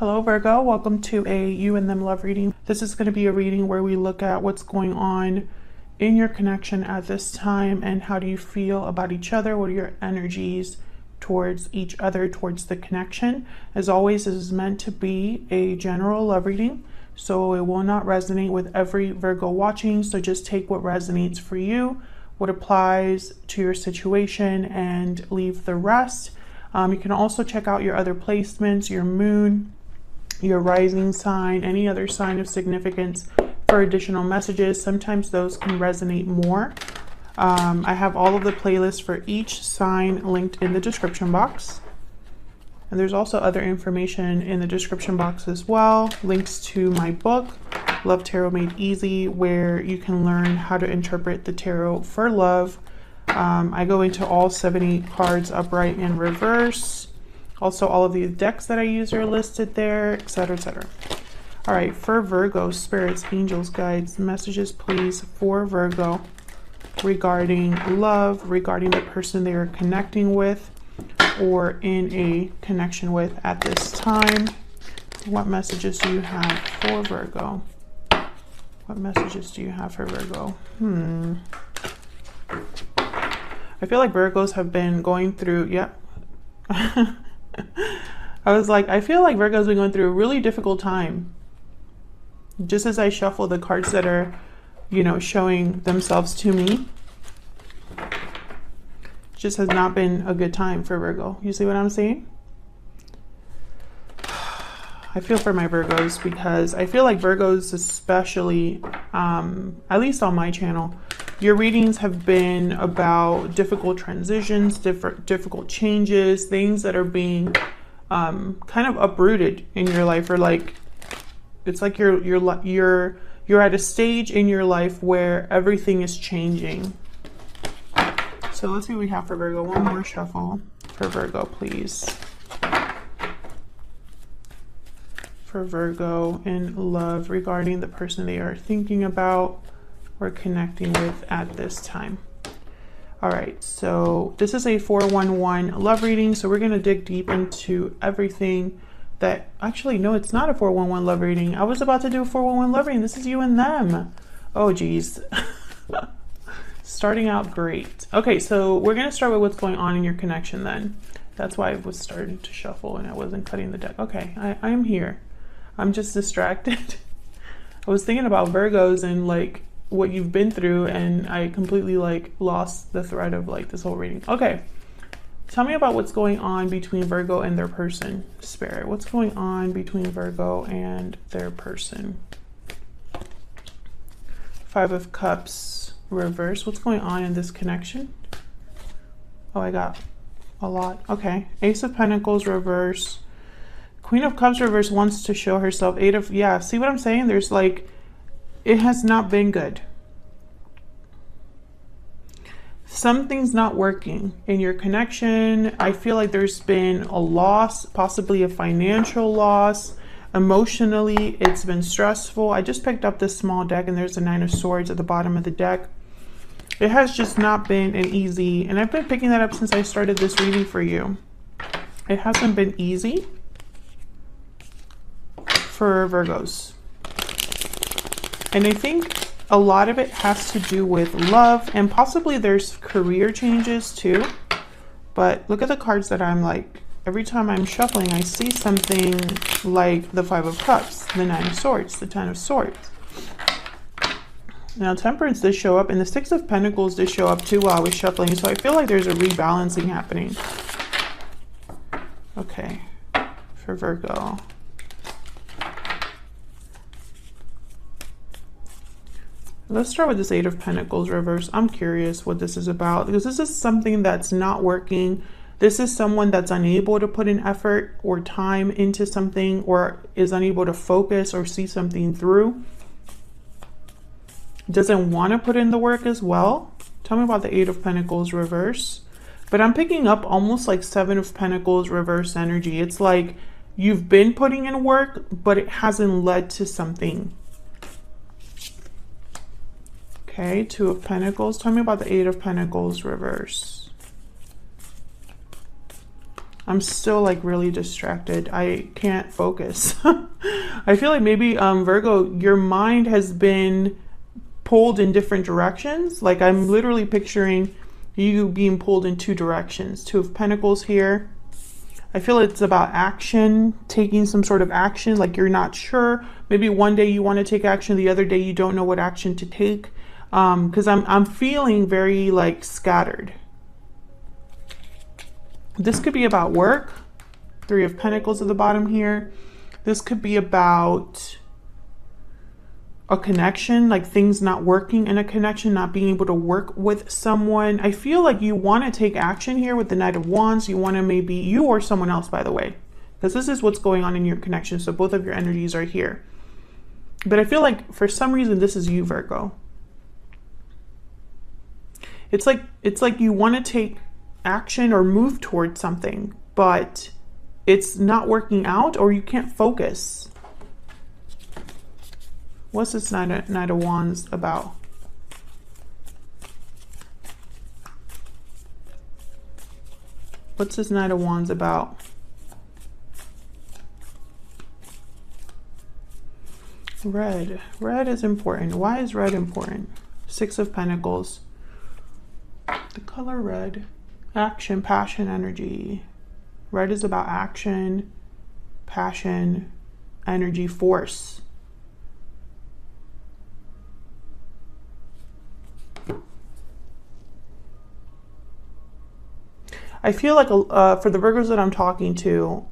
Hello Virgo, welcome to a you and them love reading. This is going to be a reading where we look at what's going on in your connection at this time and how do you feel about each other, what are your energies towards each other, towards the connection. As always, this is meant to be a general love reading, so it will not resonate with every Virgo watching, so just take what resonates for you, what applies to your situation, and leave the rest. You can also check out your other placements, your moon, your rising sign, any other sign of significance for additional messages. Sometimes those can resonate more. I have all of the playlists for each sign linked in the description box. And there's also other information in the description box as well. Links to my book, Love Tarot Made Easy, where you can learn how to interpret the tarot for love. I go into all 70 cards upright and reverse. Also, all of the decks that I use are listed there, etc., etc. All right, for Virgo, spirits, angels, guides, messages, please, for Virgo regarding love, regarding the person they are connecting with or in a connection with at this time. What messages do you have for Virgo? What messages do you have for Virgo? I feel like Virgos have been going through, I was like, I feel like Virgo's been going through a really difficult time. Just as I shuffle the cards that are, showing themselves to me, it just has not been a good time for Virgo. You see what I'm saying? I feel for my Virgos because I feel like Virgos, especially, at least on my channel, your readings have been about difficult transitions, difficult changes, things that are being kind of uprooted in your life, or like it's like you're at a stage in your life where everything is changing. So let's see what we have for Virgo. One more shuffle for Virgo, please. For Virgo in love regarding the person they are thinking about or connecting with at this time. All right, so this is a 411 love reading, so we're going to dig deep into everything that, actually, no, it's not a 411 love reading. I was about to do a 411 love reading. This is you and them. Oh, geez. Starting out great. Okay, so we're going to start with what's going on in your connection then. That's why I was starting to shuffle and I wasn't cutting the deck. Okay, I am here. I'm just distracted. I was thinking about Virgos and like what you've been through, and I completely like lost the thread of like this whole reading. Okay, tell me about what's going on between Virgo and their person, Spirit. What's going on between Virgo and their person? Five of Cups reverse. What's going on in this connection? Oh, I got a lot. Okay, Ace of Pentacles reverse. Queen of Cups reverse wants to show herself. See what I'm saying? There's like, it has not been good. Something's not working in your connection. I feel like there's been a loss, possibly a financial loss. Emotionally, it's been stressful. I just picked up this small deck and there's a Nine of Swords at the bottom of the deck. It has just not been an easy, and I've been picking that up since I started this reading for you. It hasn't been easy for Virgos. And I think a lot of it has to do with love, and possibly there's career changes too. But look at the cards that I'm like, every time I'm shuffling, I see something like the Five of Cups, the Nine of Swords, the Ten of Swords. Now Temperance did show up, and the Six of Pentacles did show up too while I was shuffling. So I feel like there's a rebalancing happening. Okay, for Virgo. Let's start with this Eight of Pentacles reverse. I'm curious what this is about, because this is something that's not working. This is someone that's unable to put in effort or time into something, or is unable to focus or see something through. Doesn't want to put in the work as well. Tell me about the Eight of Pentacles reverse. But I'm picking up almost like Seven of Pentacles reverse energy. It's like you've been putting in work, but it hasn't led to something. Okay, Two of Pentacles. Tell me about the Eight of Pentacles reverse. I'm still like really distracted. I can't focus. I feel like maybe Virgo, your mind has been pulled in different directions. Like I'm literally picturing you being pulled in two directions. Two of Pentacles here. I feel it's about action, taking some sort of action, like you're not sure. Maybe one day you want to take action, the other day you don't know what action to take. Because I'm feeling very like scattered. This could be about work. Three of Pentacles at the bottom here. This could be about a connection, like things not working in a connection, not being able to work with someone. I feel like you want to take action here with the Knight of Wands. You want to, maybe you or someone else, by the way, because this is what's going on in your connection. So both of your energies are here. But I feel like for some reason, this is you, Virgo. It's like you want to take action or move towards something, but it's not working out, or you can't focus. What's this Knight of Wands about? What's this Knight of Wands about? Red. Red is important. Why is red important? Six of Pentacles. The color red. Action, passion, energy. Red is about action, passion, energy, force. I feel like for the Virgos that I'm talking to,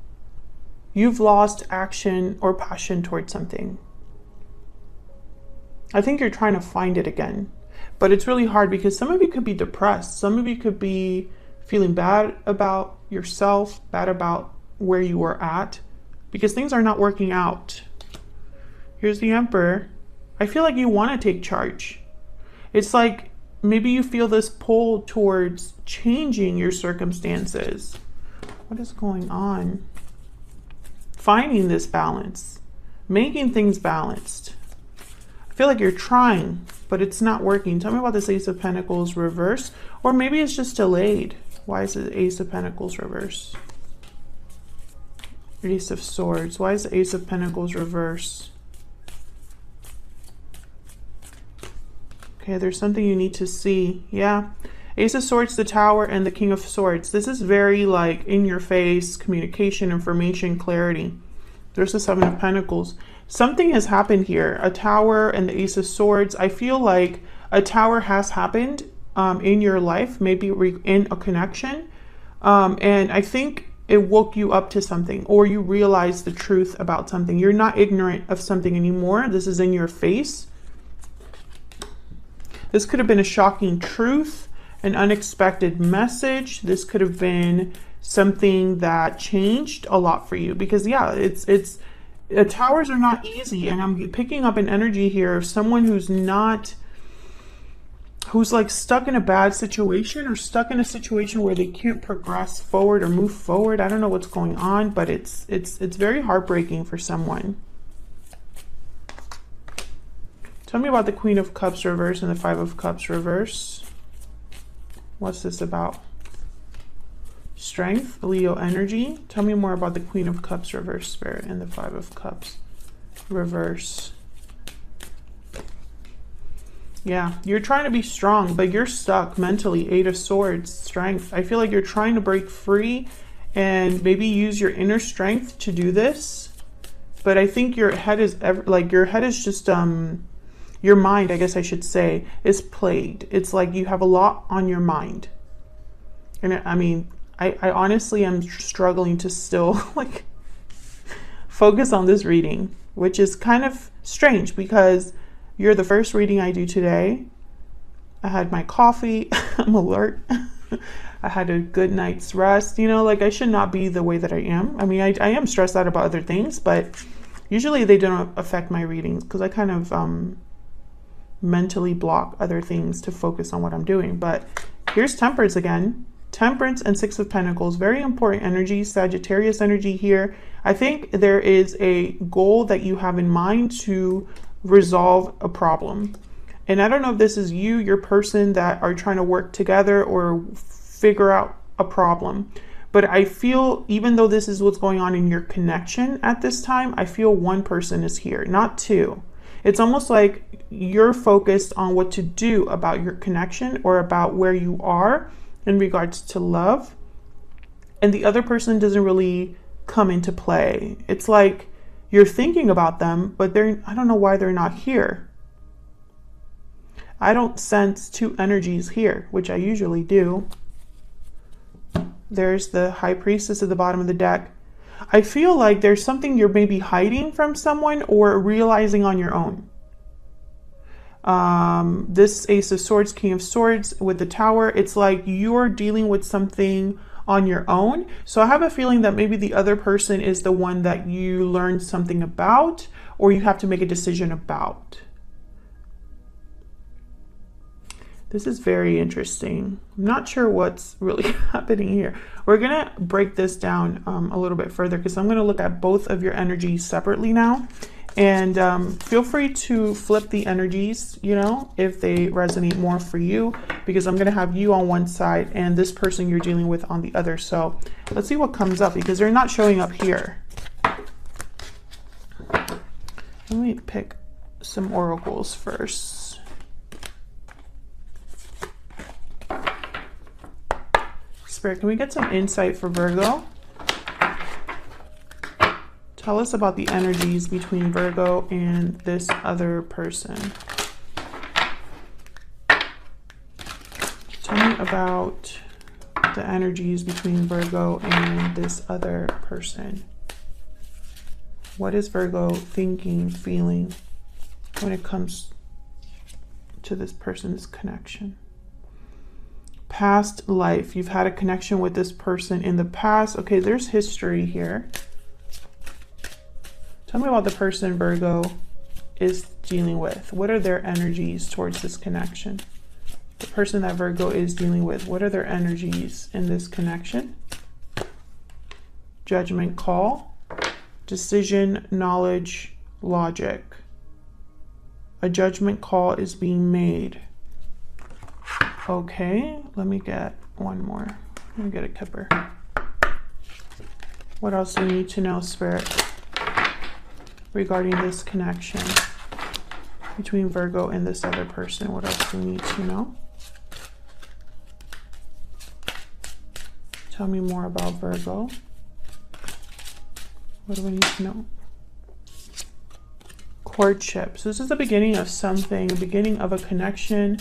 you've lost action or passion towards something. I think you're trying to find it again, but it's really hard because some of you could be depressed. Some of you could be feeling bad about yourself, bad about where you were at, because things are not working out. Here's the Emperor. I feel like you want to take charge. It's like maybe you feel this pull towards changing your circumstances. What is going on? Finding this balance, making things balanced. I feel like you're trying, but it's not working. Tell me about this Ace of Pentacles reverse, or maybe it's just delayed. Why is the Ace of Pentacles reverse? Ace of Swords. Why is the Ace of Pentacles reverse? Okay, there's something you need to see. Yeah. Ace of Swords, the Tower, and the King of Swords. This is very like in your face, communication, information, clarity. There's the Seven of Pentacles. Something has happened here. A Tower and the Ace of Swords. I feel like a Tower has happened in your life, maybe in a connection. And I think it woke you up to something, or you realize the truth about something. You're not ignorant of something anymore. This is in your face. This could have been a shocking truth, an unexpected message. This could have been something that changed a lot for you, because yeah, towers are not easy. And I'm picking up an energy here of someone who's like stuck in a bad situation, or stuck in a situation where they can't progress forward or move forward. I don't know what's going on, but it's very heartbreaking for someone. Tell me about the Queen of Cups reverse and the Five of Cups reverse. What's this about? Strength, Leo energy. Tell me more about the Queen of Cups reverse, Spirit, and the Five of Cups reverse. Yeah, you're trying to be strong, but you're stuck mentally. Eight of Swords, strength. I feel like you're trying to break free and maybe use your inner strength to do this. But I think your head is just your mind, I guess I should say, is plagued. It's like you have a lot on your mind. And I mean, I honestly am struggling to still like focus on this reading, which is kind of strange because you're the first reading I do today. I had my coffee. I'm alert. I had a good night's rest. You know, like I should not be the way that I am. I mean, I am stressed out about other things, but usually they don't affect my readings because I kind of mentally block other things to focus on what I'm doing. But here's Temperance again. Temperance and Six of Pentacles, very important energy. Sagittarius energy here. I think there is a goal that you have in mind to resolve a problem. And I don't know if this is you, your person that are trying to work together or figure out a problem. But I feel, even though this is what's going on in your connection at this time, I feel one person is here, not two. It's almost like you're focused on what to do about your connection or about where you are in regards to love. And the other person doesn't really come into play. It's like you're thinking about them, but I don't know why they're not here. I don't sense two energies here, which I usually do. There's the High Priestess at the bottom of the deck. I feel like there's something you're maybe hiding from someone or realizing on your own. This Ace of Swords, King of Swords with the Tower, it's like you're dealing with something on your own. So I have a feeling that maybe the other person is the one that you learned something about or you have to make a decision about. This is very interesting. I'm not sure what's really happening here. We're gonna break this down a little bit further because I'm gonna look at both of your energies separately now. And feel free to flip the energies, you know, if they resonate more for you, because I'm gonna have you on one side and this person you're dealing with on the other. So let's see what comes up because they're not showing up here. Let me pick some oracles first. Spirit, can we get some insight for Virgo? Tell us about the energies between Virgo and this other person. Tell me about the energies between Virgo and this other person. What is Virgo thinking, feeling when it comes to this person's connection? Past life. You've had a connection with this person in the past. Okay, there's history here. Tell me about the person Virgo is dealing with. What are their energies towards this connection? The person that Virgo is dealing with, what are their energies in this connection? Judgment call, decision, knowledge, logic. A judgment call is being made. Okay, let me get one more. Let me get a kipper. What else do we need to know, Spirit, regarding this connection between Virgo and this other person? What else do we need to know? Tell me more about Virgo. What do we need to know? Courtship. So this is the beginning of something, the beginning of a connection.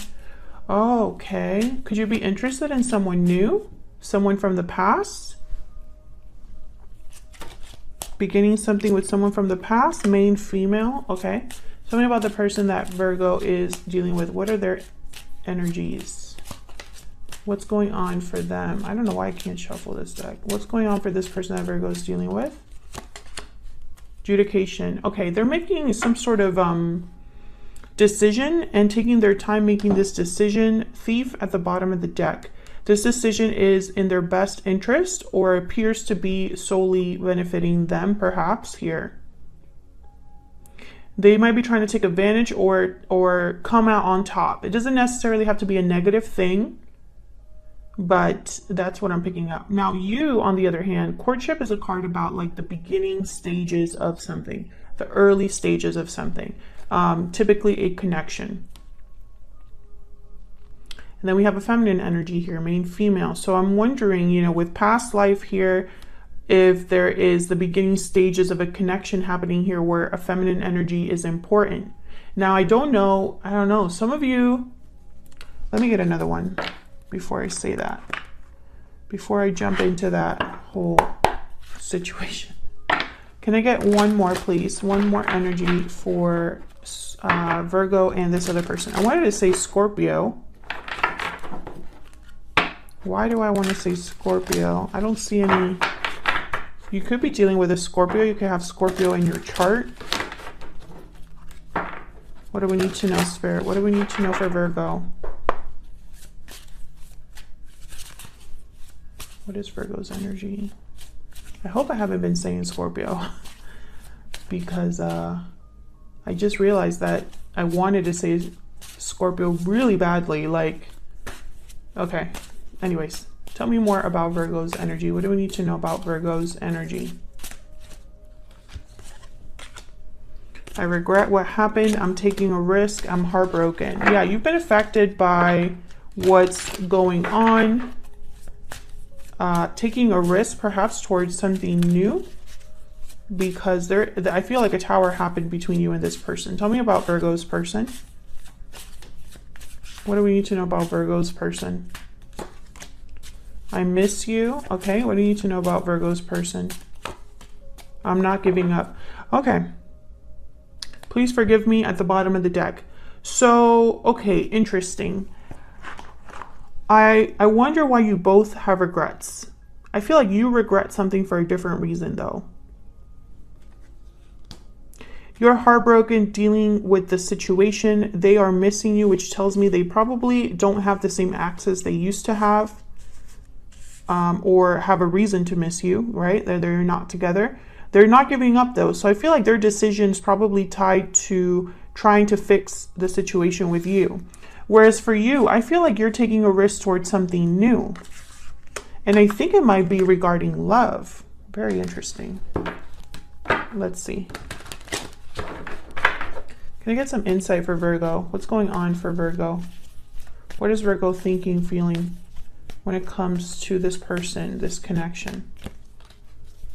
Oh, okay. Could you be interested in someone new? Someone from the past? Beginning something with someone from the past, main, female. Okay. Tell me about the person that Virgo is dealing with. What are their energies? What's going on for them? I don't know why I can't shuffle this deck. What's going on for this person that Virgo is dealing with? Adjudication. Okay, they're making some sort of decision and taking their time making this decision. Thief at the bottom of the deck. This decision is in their best interest or appears to be solely benefiting them, perhaps here. They might be trying to take advantage or come out on top. It doesn't necessarily have to be a negative thing, but that's what I'm picking up. Now you, on the other hand, courtship is a card about like the beginning stages of something, the early stages of something. Typically a connection. And then we have a feminine energy here, main, female. So I'm wondering, you know, with past life here, if there is the beginning stages of a connection happening here where a feminine energy is important. Now, I don't know. Some of you, let me get another one before I say that, before I jump into that whole situation. Can I get one more, please? One more energy for Virgo and this other person. I wanted to say Scorpio. Why do I want to say Scorpio? I don't see any. You could be dealing with a Scorpio. You could have Scorpio in your chart. What do we need to know, Spirit? What do we need to know for Virgo? What is Virgo's energy? I hope I haven't been saying Scorpio because I just realized that I wanted to say Scorpio really badly. Like, okay. Anyways, Tell me more about Virgo's energy. What do we need to know about Virgo's energy? I regret what happened. I'm taking a risk. I'm heartbroken. Yeah, you've been affected by what's going on. Taking a risk perhaps towards something new, because I feel like a tower happened between you and this person. Tell me about Virgo's person. What do we need to know about Virgo's person? I miss you. Okay, what do you need to know about Virgo's person? I'm not giving up. Okay. Please forgive me at the bottom of the deck. So, okay, interesting. I wonder why you both have regrets. I feel like you regret something for a different reason, though. You're heartbroken dealing with the situation. They are missing you, which tells me they probably don't have the same access they used to have, or have a reason to miss you, right? They're not together. They're not giving up, though. So I feel like their decision's probably tied to trying to fix the situation with you. Whereas for you, I feel like you're taking a risk towards something new. And I think it might be regarding love. Very interesting. Let's see. Can I get some insight for Virgo? What's going on for Virgo? What is Virgo thinking, feeling when it comes to this person, this connection?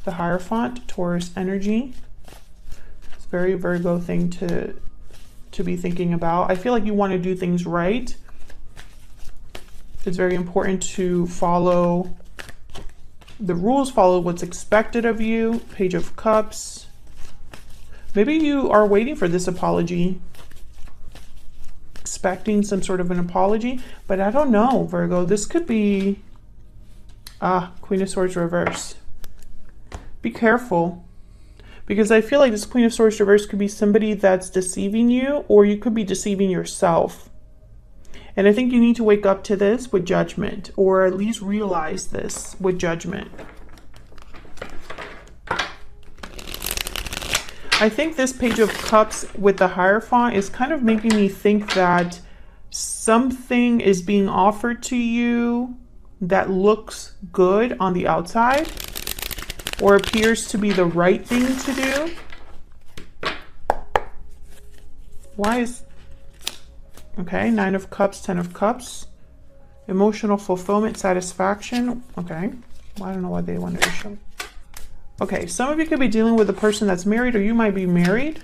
The Hierophant, Taurus energy. It's a very Virgo thing to be thinking about. I feel like you want to do things right. It's very important to follow the rules, follow what's expected of you. Page of Cups. Maybe you are waiting for this apology, expecting some sort of an apology, but I don't know, Virgo. This could be Queen of Swords reverse. Be careful, because I feel like this Queen of Swords reverse could be somebody that's deceiving you, or you could be deceiving yourself. And I think you need to wake up to this with judgment, or at least realize this with judgment. I think this Page of Cups with the Hierophant is kind of making me think that something is being offered to you that looks good on the outside, or appears to be the right thing to do. Why is... Okay, 9 of Cups, 10 of Cups. Emotional fulfillment, satisfaction. Okay, well, I don't know why they wanted to show. Okay, some of you could be dealing with a person that's married, or you might be married.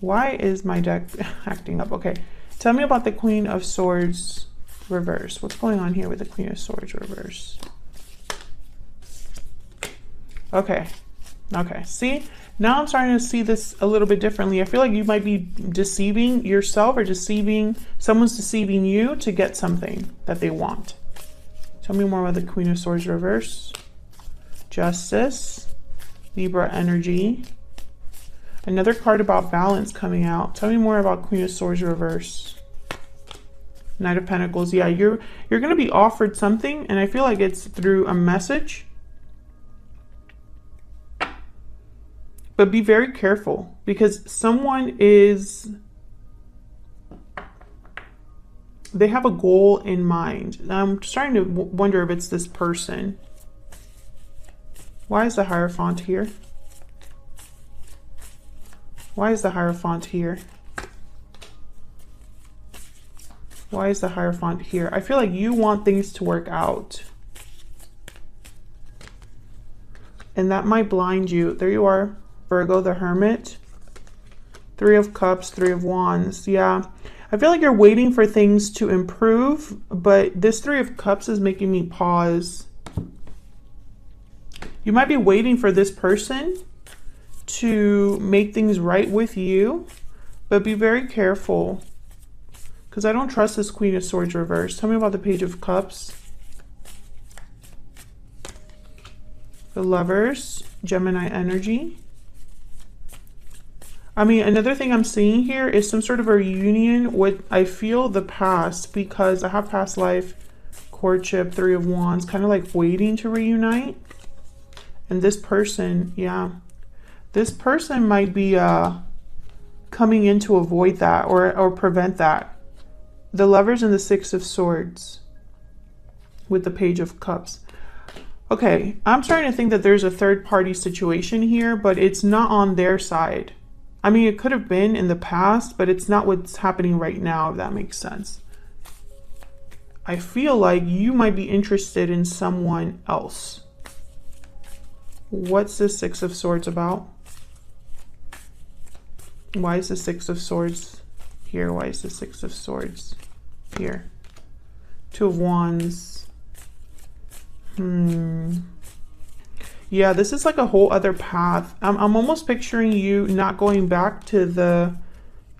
Why is my deck acting up? Okay, tell me about the Queen of Swords reverse. What's going on here with the Queen of Swords reverse? Okay, see, now I'm starting to see this a little bit differently. I feel like you might be deceiving yourself, or someone's deceiving you to get something that they want. Tell me more about the Queen of Swords reverse. Justice, Libra energy. Another card about balance coming out. Tell me more about Queen of Swords reverse. Knight of Pentacles. Yeah, you're going to be offered something, and I feel like it's through a message. But be very careful, because someone they have a goal in mind. I'm starting to wonder if it's this person. Why is the Hierophant here? Why is the Hierophant here? Why is the Hierophant here? I feel like you want things to work out, and that might blind you. There you are, Virgo, the Hermit. 3 of Cups, 3 of Wands. Yeah, I feel like you're waiting for things to improve, but this 3 of Cups is making me pause. You might be waiting for this person to make things right with you, but be very careful, because I don't trust this Queen of Swords reverse. Tell me about the Page of Cups. The Lovers, Gemini energy. I mean, another thing I'm seeing here is some sort of a reunion with, I feel, the past, because I have past life, courtship, 3 of Wands, kind of like waiting to reunite. And this person, yeah, this person might be coming in to avoid that, or prevent that. The Lovers and the 6 of Swords. with the Page of Cups. Okay, I'm starting to think that there's a third party situation here, but it's not on their side. I mean, it could have been in the past, but it's not what's happening right now, if that makes sense. I feel like you might be interested in someone else. What's the Six of Swords about? Why is the Six of Swords here? Why is the Six of Swords here? Two of Wands. Yeah, this is like a whole other path. I'm almost picturing you not going back to the,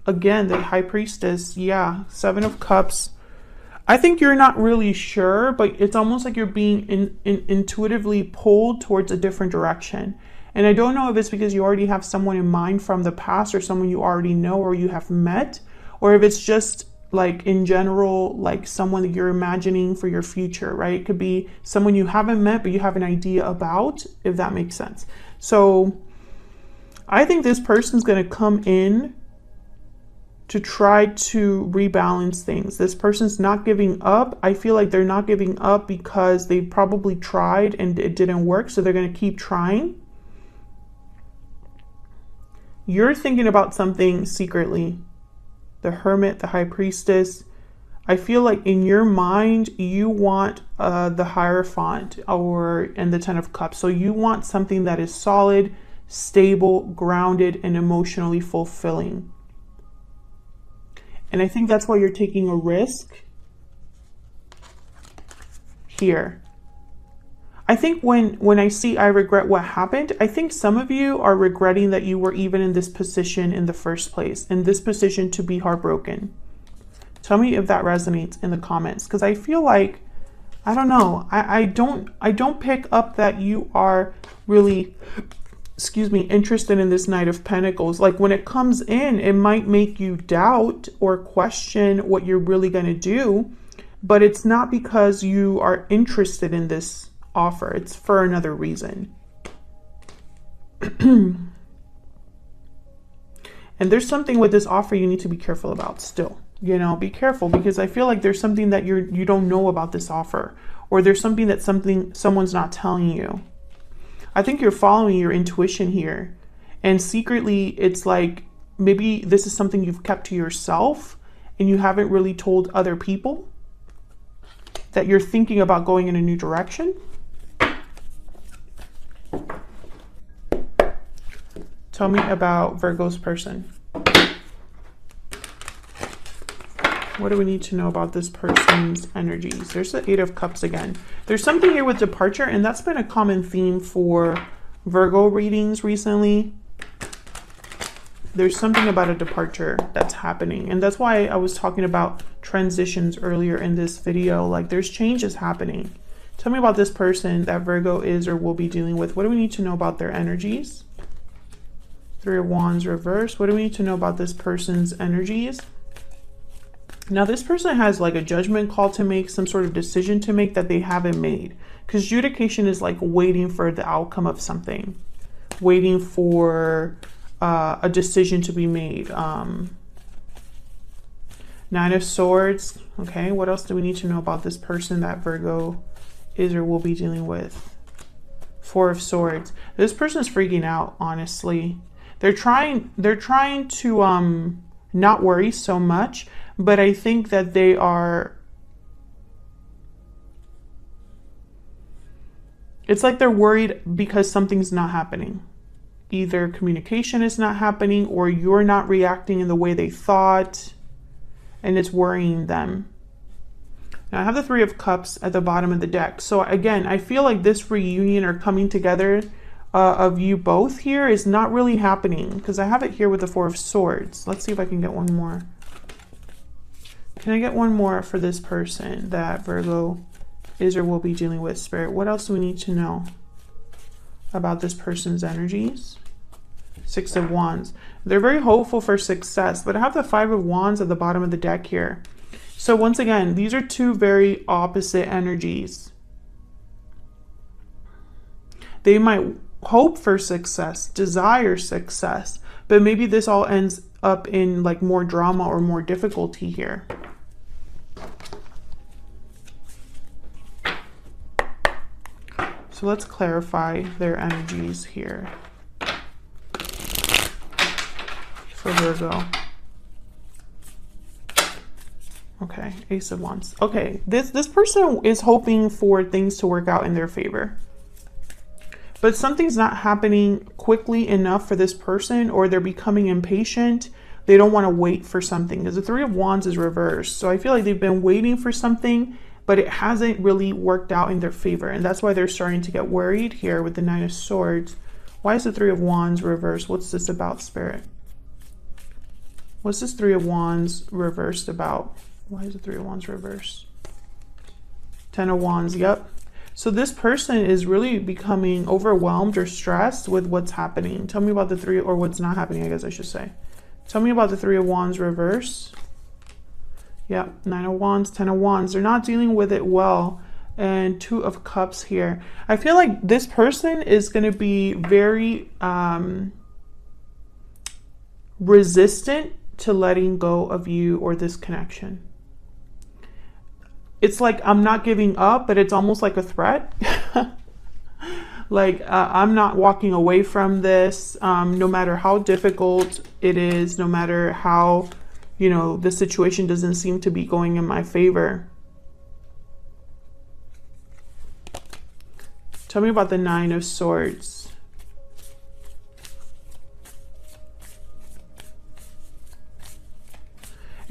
again, the High Priestess. Yeah, Seven of Cups. I think you're not really sure, but it's almost like you're being intuitively pulled towards a different direction. And I don't know if it's because you already have someone in mind from the past, or someone you already know or you have met, or if it's just like in general, like someone that you're imagining for your future, right? It could be someone you haven't met, but you have an idea about, if that makes sense. So I think this person's going to come in to try to rebalance things. This person's not giving up. I feel like they're not giving up because they probably tried and it didn't work. So they're going to keep trying. You're thinking about something secretly. The Hermit, the High Priestess. I feel like in your mind, you want the Hierophant and the Ten of Cups. So you want something that is solid, stable, grounded, and emotionally fulfilling. And I think that's why you're taking a risk here. I think when I see I regret what happened, I think some of you are regretting that you were even in this position in the first place, in this position to be heartbroken. Tell me if that resonates in the comments, because I feel like, I don't know, I don't pick up that you are really, excuse me, interested in this Knight of Pentacles. Like when it comes in, it might make you doubt or question what you're really going to do, but it's not because you are interested in this offer. It's for another reason. And there's something with this offer you need to be careful about still. You know, be careful, because I feel like there's something that you don't know about this offer, or there's something that someone's not telling you. I think you're following your intuition here, and secretly it's like maybe this is something you've kept to yourself and you haven't really told other people that you're thinking about going in a new direction. Tell me about Virgo's person. What do we need to know about this person's energies? There's the Eight of Cups again. There's something here with departure, and that's been a common theme for Virgo readings recently. There's something about a departure that's happening, and that's why I was talking about transitions earlier in this video. Like there's changes happening. Tell me about this person that Virgo is or will be dealing with. What do we need to know about their energies? Three of Wands reverse. What do we need to know about this person's energies? Now this person has like a judgment call to make, some sort of decision to make that they haven't made. Because adjudication is like waiting for the outcome of something. Waiting for a decision to be made. Nine of Swords. Okay, what else do we need to know about this person that Virgo is or will be dealing with? Four of Swords. This person is freaking out, honestly. They're trying to not worry so much, but I think that they are, it's like they're worried because something's not happening. Either communication is not happening or you're not reacting in the way they thought, and it's worrying them. Now I have the Three of Cups at the bottom of the deck. So again, I feel like this reunion or coming together of you both here is not really happening, because I have it here with the Four of Swords. Let's see if I can get one more. Can I get one more for this person that Virgo is or will be dealing with, Spirit? What else do we need to know about this person's energies? Six of Wands. They're very hopeful for success, but I have the Five of Wands at the bottom of the deck here. So once again, these are two very opposite energies. They might hope for success, desire success, but maybe this all ends up in like more drama or more difficulty here. So let's clarify their energies here for Virgo. Okay, Ace of Wands. Okay, this person is hoping for things to work out in their favor. But something's not happening quickly enough for this person, or they're becoming impatient. They don't want to wait for something, because the Three of Wands is reversed. So I feel like they've been waiting for something, but it hasn't really worked out in their favor. And that's why they're starting to get worried here with the Nine of Swords. Why is the Three of Wands reversed? What's this about, Spirit? What's this Three of Wands reversed about? Why is the Three of Wands reversed? Ten of Wands, yep. So this person is really becoming overwhelmed or stressed with what's happening. Tell me about the three, or what's not happening, I guess I should say. Tell me about the Three of Wands reverse. Yeah, Nine of Wands, Ten of Wands. They're not dealing with it well. And Two of Cups here. I feel like this person is going to be very resistant to letting go of you or this connection. It's like, I'm not giving up, but it's almost like a threat. Like, I'm not walking away from this, no matter how difficult it is, no matter how, you know, the situation doesn't seem to be going in my favor. Tell me about the Nine of Swords.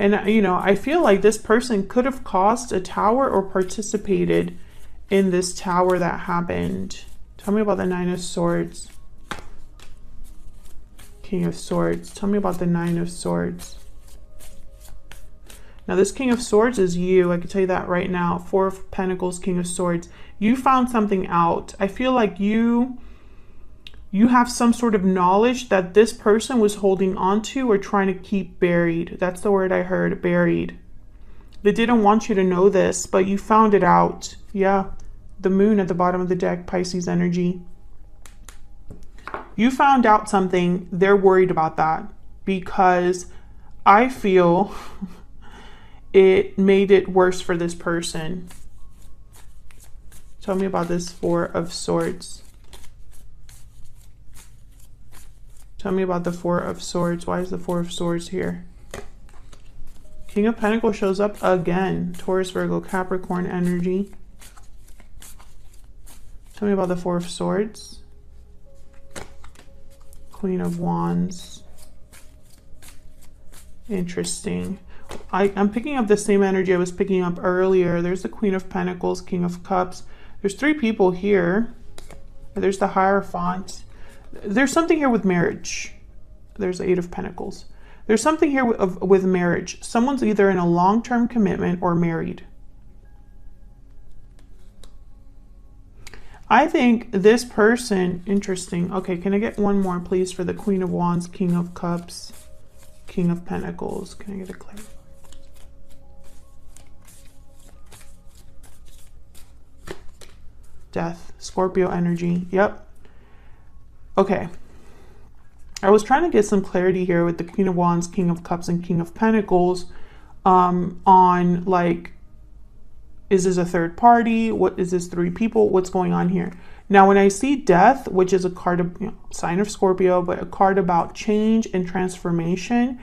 And, you know, I feel like this person could have caused a tower or participated in this tower that happened. Tell me about the Nine of Swords. King of Swords. Tell me about the Nine of Swords. Now, this King of Swords is you. I can tell you that right now. Four of Pentacles, King of Swords. You found something out. I feel like you have some sort of knowledge that this person was holding on to or trying to keep buried. That's the word I heard, buried. They didn't want you to know this, but you found it out. Yeah, the Moon at the bottom of the deck, Pisces energy. You found out something. They're worried about that because I feel it made it worse for this person. Tell me about this Four of Swords. Tell me about the Four of Swords. Why is the Four of Swords here? King of Pentacles shows up again. Taurus, Virgo, Capricorn energy. Tell me about the Four of Swords. Queen of Wands. Interesting. I'm picking up the same energy I was picking up earlier. There's the Queen of Pentacles, King of Cups. There's three people here. There's the Hierophant. There's something here with marriage. There's the Eight of Pentacles. There's something here with marriage. Someone's either in a long-term commitment or married. I think this person, interesting. Okay, can I get one more, please, for the Queen of Wands, King of Cups, King of Pentacles? Can I get a clarify? Death, Scorpio energy. Yep. Okay, I was trying to get some clarity here with the Queen of Wands, King of Cups, and King of Pentacles on, like, is this a third party? What is this, three people? What's going on here? Now, when I see Death, which is a card of, you know, sign of Scorpio, but a card about change and transformation,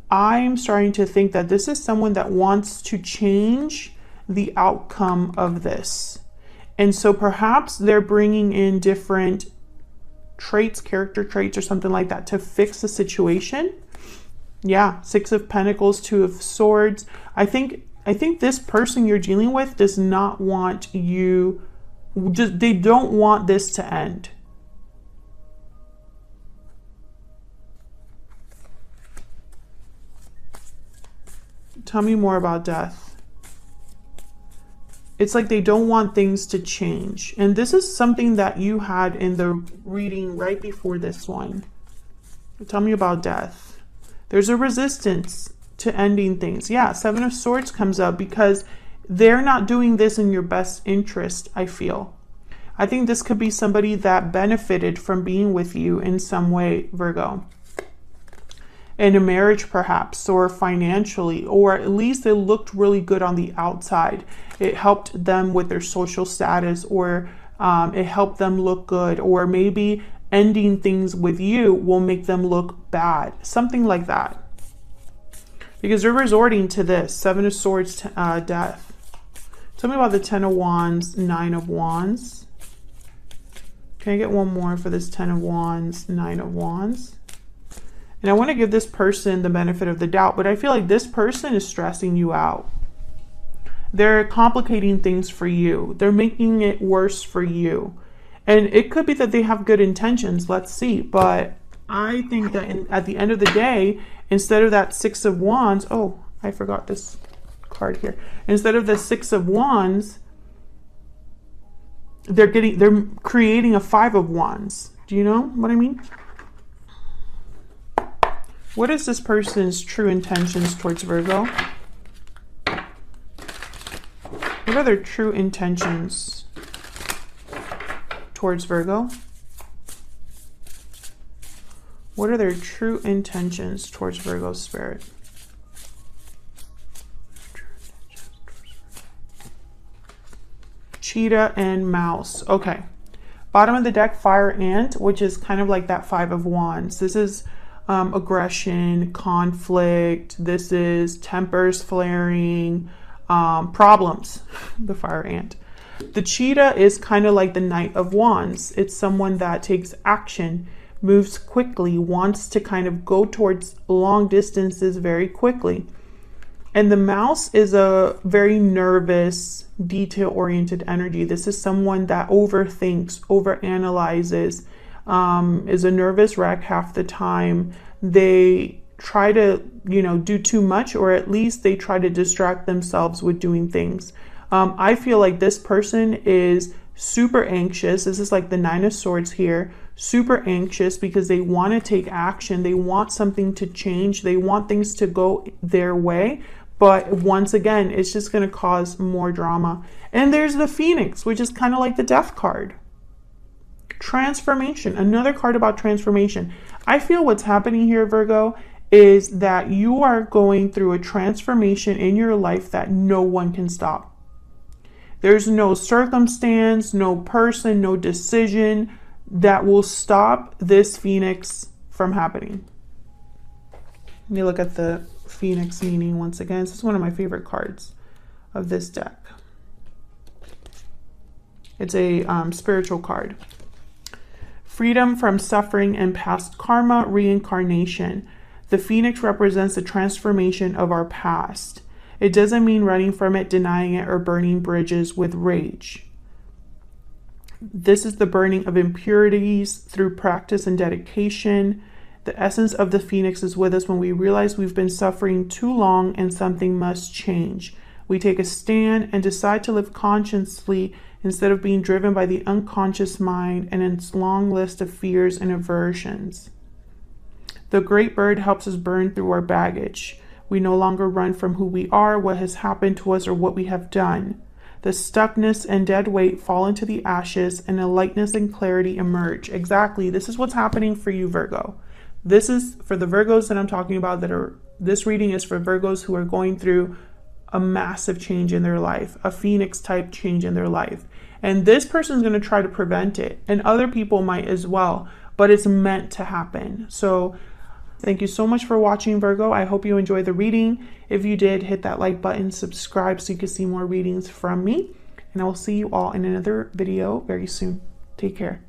I'm starting to think that this is someone that wants to change the outcome of this. And so perhaps they're bringing in different traits, character traits or something like that to fix the situation. Yeah, Six of Pentacles, Two of Swords. I think this person you're dealing with does not want you, they don't want this to end. Tell me more about Death. It's like they don't want things to change. And this is something that you had in the reading right before this one. Tell me about Death. There's a resistance to ending things. Yeah, Seven of Swords comes up because they're not doing this in your best interest, I feel. I think this could be somebody that benefited from being with you in some way, Virgo. In a marriage perhaps, or financially, or at least it looked really good on the outside. It helped them with their social status, or it helped them look good, or maybe ending things with you will make them look bad, something like that. Because they're resorting to this 7 of Swords, death. Tell me about the 10 of Wands, 9 of Wands. Can I get one more for this 10 of Wands, 9 of Wands? And I want to give this person the benefit of the doubt, but I feel like this person is stressing you out. They're complicating things for you. They're making it worse for you. And it could be that they have good intentions. Let's see. But I think that at the end of the day, instead of that 6 of Wands, oh, I forgot this card here. Instead of the 6 of Wands, they're creating a 5 of Wands. Do you know what I mean? What is this person's true intentions towards Virgo? What are their true intentions towards Virgo? What are their true intentions towards Virgo spirit? Cheetah and mouse. Okay. Bottom of the deck, fire ant, which is kind of like that 5 of Wands. This is aggression, conflict. This is tempers flaring, problems, the fire ant. The cheetah is kind of like the Knight of Wands. It's someone that takes action, moves quickly, wants to kind of go towards long distances very quickly. And the mouse is a very nervous, detail-oriented energy. This is someone that overthinks, overanalyzes, is a nervous wreck half the time. They try to, do too much, or at least they try to distract themselves with doing things. I feel like this person is super anxious. This is like the 9 of Swords here. Super anxious because they want to take action. They want something to change. They want things to go their way. But once again, it's just going to cause more drama. And there's the Phoenix, which is kind of like the Death card. Transformation, another card about transformation. I feel what's happening here, Virgo, is that you are going through a transformation in your life that no one can stop. There's no circumstance, no person, no decision that will stop this Phoenix from happening. Let me look at the Phoenix meaning once again. This is one of my favorite cards of this deck. It's a spiritual card. Freedom from suffering and past karma, reincarnation. The Phoenix represents the transformation of our past. It doesn't mean running from it, denying it, or burning bridges with rage. This is the burning of impurities through practice and dedication. The essence of the Phoenix is with us when we realize we've been suffering too long and something must change. We take a stand and decide to live consciously instead of being driven by the unconscious mind and its long list of fears and aversions. The great bird helps us burn through our baggage. We no longer run from who we are, what has happened to us, or what we have done. The stuckness and dead weight fall into the ashes, and a lightness and clarity emerge. Exactly. This is what's happening for you, Virgo. This is for the Virgos that I'm talking about this reading is for Virgos who are going through a massive change in their life, a Phoenix type change in their life. And this person is going to try to prevent it, and other people might as well, but it's meant to happen. So thank you so much for watching, Virgo. I hope you enjoyed the reading. If you did, hit that like button, subscribe so you can see more readings from me, and I will see you all in another video very soon. Take care.